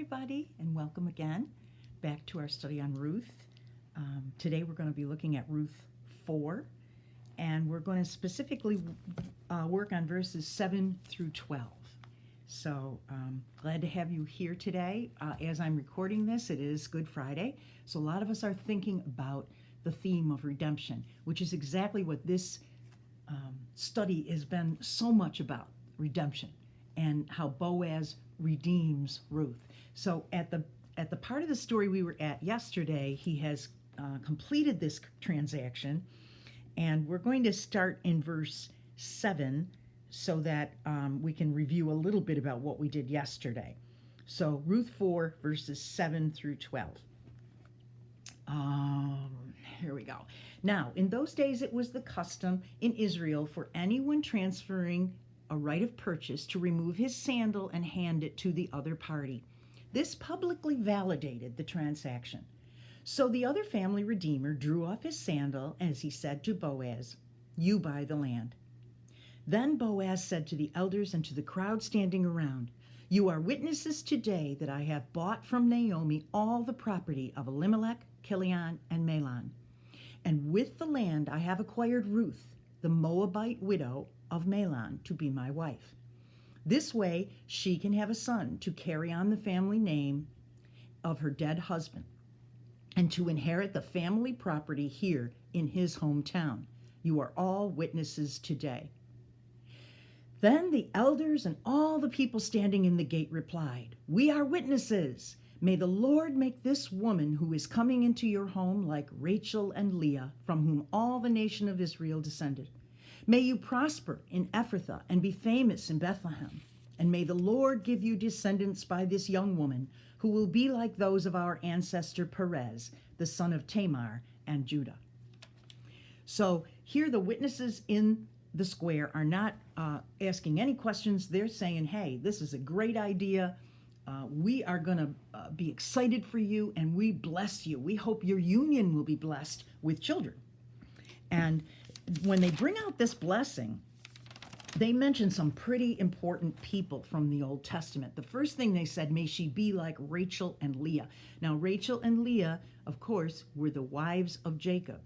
everybody, and welcome again back to our study on Ruth. Today we're going to be looking at Ruth 4, and we're going to specifically work on verses 7 through 12. So glad to have you here today. As I'm recording this, it is Good Friday, so a lot of us are thinking about the theme of redemption, which is exactly what this study has been so much about, redemption, and how Boaz redeems Ruth. So at the part of the story we were at yesterday, he has completed this transaction, and we're going to start in verse 7 so that we can review a little bit about what we did yesterday. So Ruth 4, verses 7 through 12. Here we go. Now, in those days, it was the custom in Israel for anyone transferring a right of purchase to remove his sandal and hand it to the other party. This publicly validated the transaction. So the other family redeemer drew off his sandal as he said to Boaz, "You buy the land." Then Boaz said to the elders and to the crowd standing around, "You are witnesses today that I have bought from Naomi all the property of Elimelech, Chilion, and Mahlon. And with the land I have acquired Ruth, the Moabite widow of Mahlon, to be my wife. This way she can have a son to carry on the family name of her dead husband and to inherit the family property here in his hometown. You are all witnesses today." Then the elders and all the people standing in the gate replied, "We are witnesses. May the Lord make this woman who is coming into your home like Rachel and Leah, from whom all the nation of Israel descended. May you prosper in Ephrathah and be famous in Bethlehem. And may the Lord give you descendants by this young woman, who will be like those of our ancestor Perez, the son of Tamar and Judah." So here the witnesses in the square are not asking any questions. They're saying, hey, this is a great idea. We are going to be excited for you, and we bless you. We hope your union will be blessed with children. And when they bring out this blessing, they mention some pretty important people from the Old Testament. The first thing they said, may she be like Rachel and Leah. Now, Rachel and Leah, of course, were the wives of Jacob,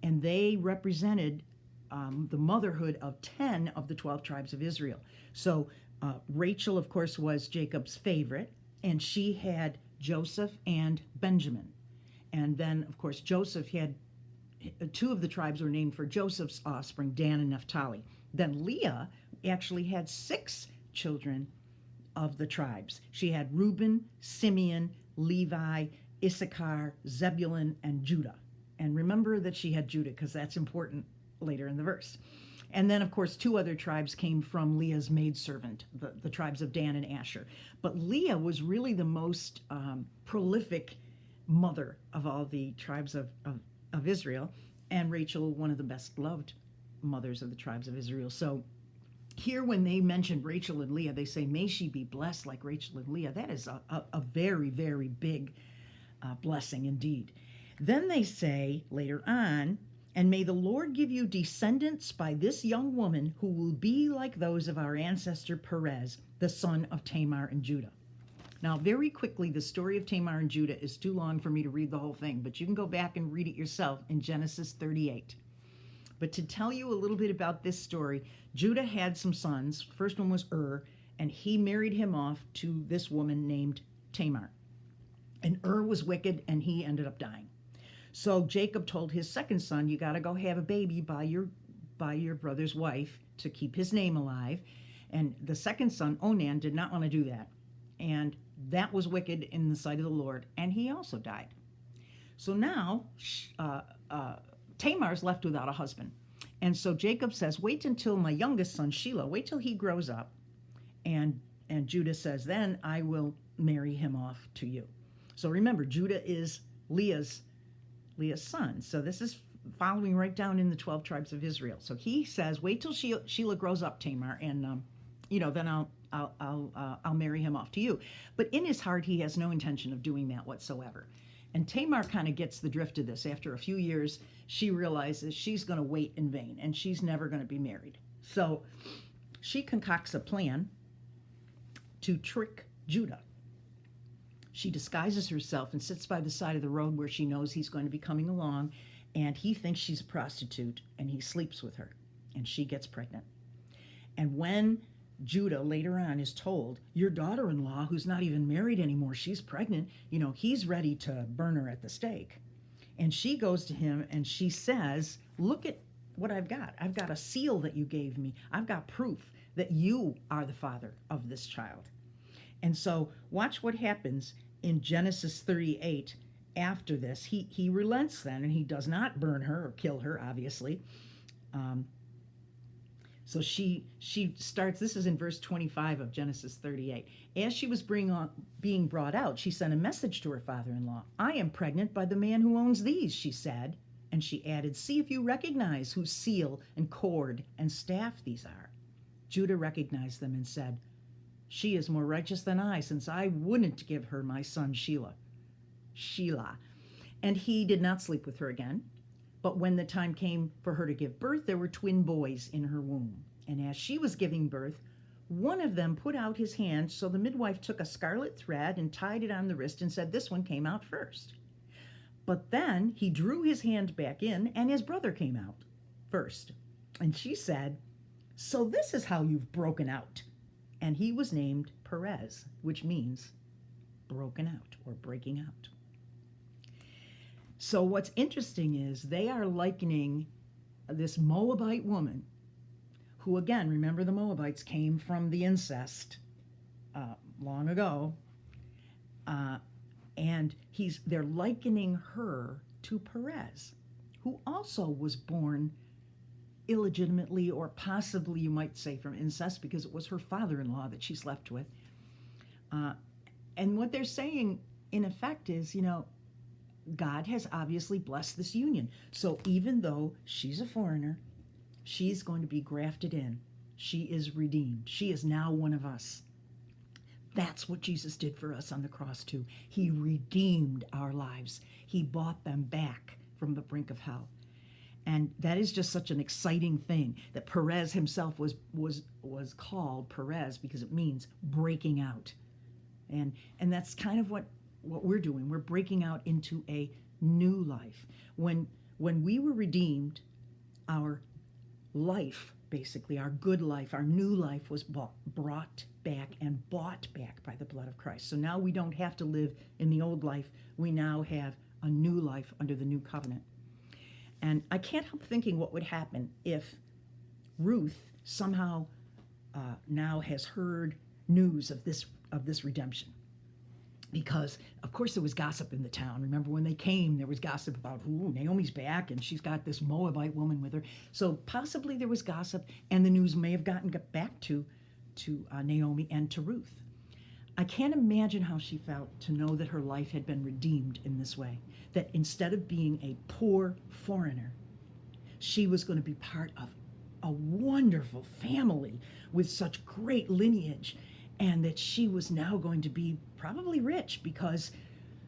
and they represented the motherhood of 10 of the 12 tribes of Israel. So Rachel, of course, was Jacob's favorite, and she had Joseph and Benjamin. And then, of course, Joseph had two of the tribes were named for Joseph's offspring, Dan and Naphtali. Then Leah actually had 6 children of the tribes. She had Reuben, Simeon, Levi, Issachar, Zebulun, and Judah. And remember that she had Judah because that's important later in the verse. And then, of course, 2 other tribes came from Leah's maidservant, the tribes of Dan and Asher. But Leah was really the most prolific mother of all the tribes of Israel, and Rachel, one of the best loved mothers of the tribes of Israel. So here when they mention Rachel and Leah, they say, may she be blessed like Rachel and Leah. That is a very, very big blessing indeed. Then they say later on, and may the Lord give you descendants by this young woman who will be like those of our ancestor Perez, the son of Tamar and Judah. Now, very quickly, the story of Tamar and Judah is too long for me to read the whole thing, but you can go back and read it yourself in Genesis 38. But to tell you a little bit about this story, Judah had some sons. First one was and he married him off to this woman named Tamar. And was wicked, and he ended up dying. So Jacob told his second son, you got to go have a baby by your brother's wife to keep his name alive. And the second son, Onan, did not want to do that. And that was wicked in the sight of the Lord, and he also died. So now Tamar's left without a husband. And so Jacob says, wait until my youngest son, Shelah, wait till he grows up. And Judah says, then I will marry him off to you. So remember, Judah is Leah's son. So this is following right down in the 12 tribes of Israel. So he says, wait till Shelah grows up, Tamar, and then I'll marry him off to you. But in his heart, he has no intention of doing that whatsoever. And Tamar kind of gets the drift of this. After a few years, she realizes she's going to wait in vain, and she's never going to be married. So she concocts a plan to trick Judah. She disguises herself and sits by the side of the road where she knows he's going to be coming along, and he thinks she's a prostitute, and he sleeps with her, and she gets pregnant. And when Judah later on is told, your daughter-in-law, who's not even married anymore, she's pregnant, he's ready to burn her at the stake. And she goes to him and she says, look at what I've got. I've got a seal that you gave me. I've got proof that you are the father of this child. And so watch what happens in Genesis 38 after this. He relents then, and he does not burn her or kill her, obviously. So she starts, this is in verse 25 of Genesis 38. As she was being brought out, she sent a message to her father-in-law. I am pregnant by the man who owns these, she said. And she added, see if you recognize whose seal and cord and staff these are. Judah recognized them and said, she is more righteous than I, since I wouldn't give her my son Shelah. And he did not sleep with her again. But when the time came for her to give birth, there were twin boys in her womb. And as she was giving birth, one of them put out his hand, so the midwife took a scarlet thread and tied it on the wrist and said, this one came out first. But then he drew his hand back in, and his brother came out first. And she said, so this is how you've broken out. And he was named Perez, which means broken out or breaking out. So what's interesting is they are likening this Moabite woman, who again, remember the Moabites came from the incest long ago, and they're likening her to Perez, who also was born illegitimately, or possibly you might say from incest, because it was her father-in-law that she slept with. And what they're saying in effect is, God has obviously blessed this union. So even though she's a foreigner, she's going to be grafted in. She is redeemed. She is now one of us. That's what Jesus did for us on the cross too. He redeemed our lives. He bought them back from the brink of hell. And that is just such an exciting thing, that Perez himself was called Perez because it means breaking out. And that's kind of what we're doing. We're breaking out into a new life. When we were redeemed, our life, basically, our good life, our new life was brought back and bought back by the blood of Christ. So now we don't have to live in the old life. We now have a new life under the new covenant. And I can't help thinking what would happen if Ruth somehow now has heard news of this redemption. Because, of course, there was gossip in the town. Remember, when they came, there was gossip about, Naomi's back, and she's got this Moabite woman with her. So possibly there was gossip, and the news may have gotten back to Naomi and to Ruth. I can't imagine how she felt to know that her life had been redeemed in this way, that instead of being a poor foreigner, she was going to be part of a wonderful family with such great lineage, and that she was now going to be probably rich because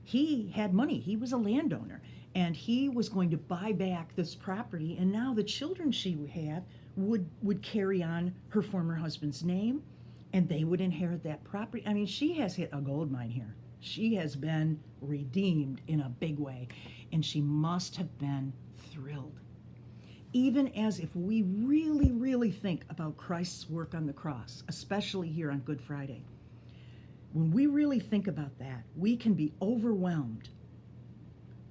he had money. He was a landowner, and he was going to buy back this property, and now the children she had would carry on her former husband's name, and they would inherit that property. I mean, she has hit a gold mine here. She has been redeemed in a big way, and she must have been thrilled. Even as if we really, really think about Christ's work on the cross, especially here on Good Friday, when we really think about that, we can be overwhelmed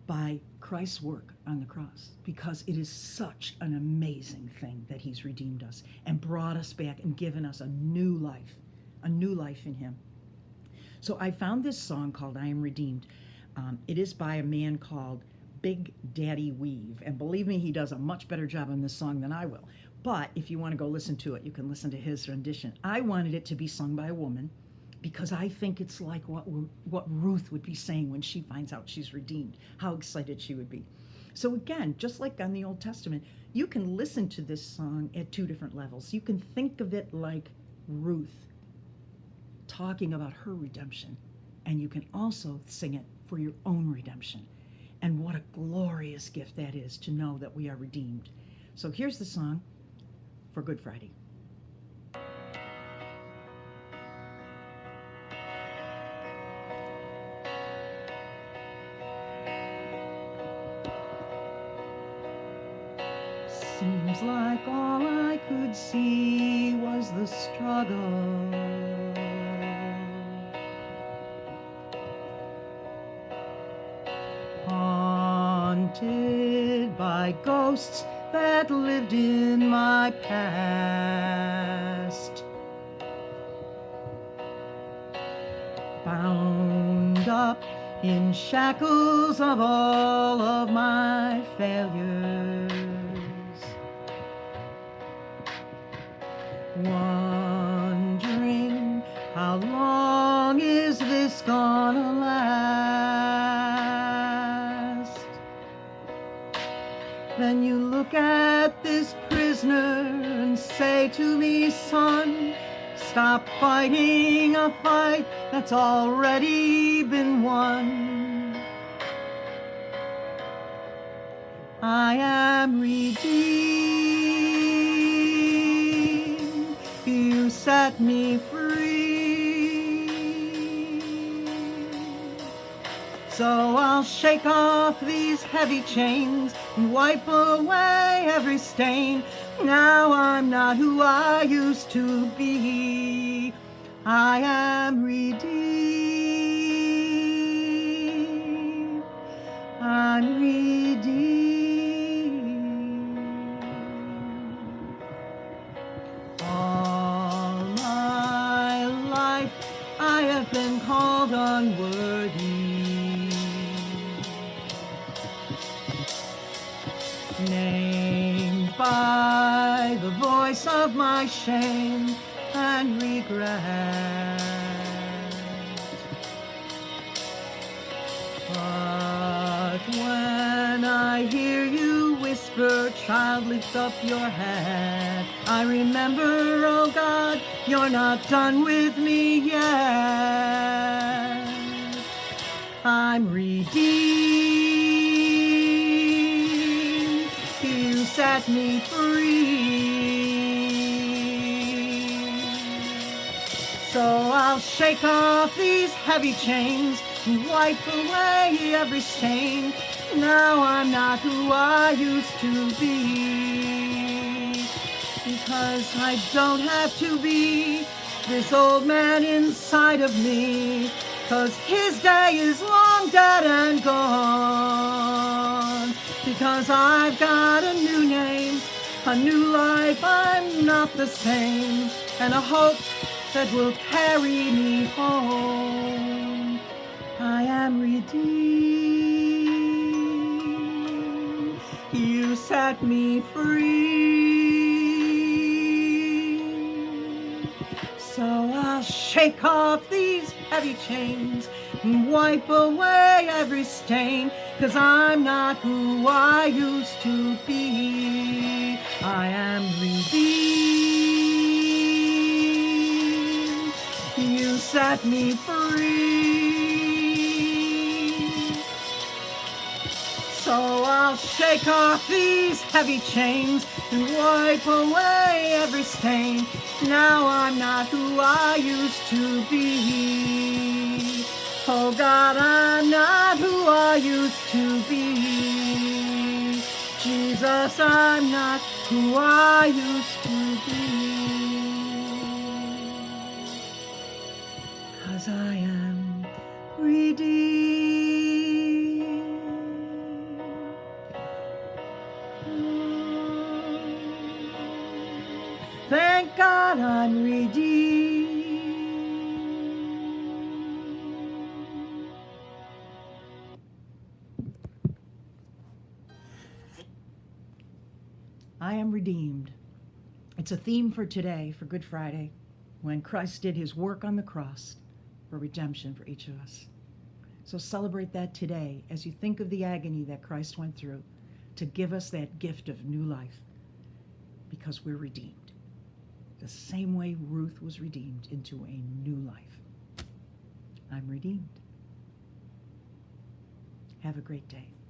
by Christ's work on the cross, because it is such an amazing thing that he's redeemed us and brought us back and given us a new life in him. So I found this song called I Am Redeemed. It is by a man called Big Daddy Weave, and believe me, he does a much better job on this song than I will. But if you want to go listen to it, you can listen to his rendition. I wanted it to be sung by a woman because I think it's like what Ruth would be saying when she finds out she's redeemed, how excited she would be. So again, just like on the Old Testament, you can listen to this song at two different levels. You can think of it like Ruth talking about her redemption, and you can also sing it for your own redemption. And what a glorious gift that is, to know that we are redeemed. So here's the song for Good Friday. Seems like all I could see was the struggle. Haunted by ghosts that lived in my past. Bound up in shackles of all of my failures. Wondering how long is this gonna last? Then you look at this prisoner and say to me, son, stop fighting a fight that's already been won. I am redeemed. You set me free. So I'll shake off these heavy chains and wipe away every stain. Now I'm not who I used to be. I am redeemed. I'm redeemed. All my life I have been called unworthy, named by the voice of my shame and regret. But when I hear you whisper, child, lift up your head, I remember, oh God, you're not done with me yet. I'm redeemed. You set me free. So I'll shake off these heavy chains and wipe away every stain. Now I'm not who I used to be, because I don't have to be this old man inside of me, 'cause his day is long dead and gone. Because I've got a new name, a new life, I'm not the same, and a hope that will carry me home. I am redeemed. You set me free. So I'll shake off these heavy chains and wipe away every stain, 'cause I'm not who I used to be. I am redeemed. You set me free. So I'll shake off these heavy chains and wipe away every stain. Now I'm not who I used to be. Oh God, I'm not who I used to be. Jesus, I'm not who I used to be. 'Cause I am redeemed. Thank God I'm redeemed. I am redeemed. It's a theme for today, for Good Friday, when Christ did his work on the cross for redemption for each of us. So celebrate that today as you think of the agony that Christ went through to give us that gift of new life, because we're redeemed. The same way Ruth was redeemed into a new life. I'm redeemed. Have a great day.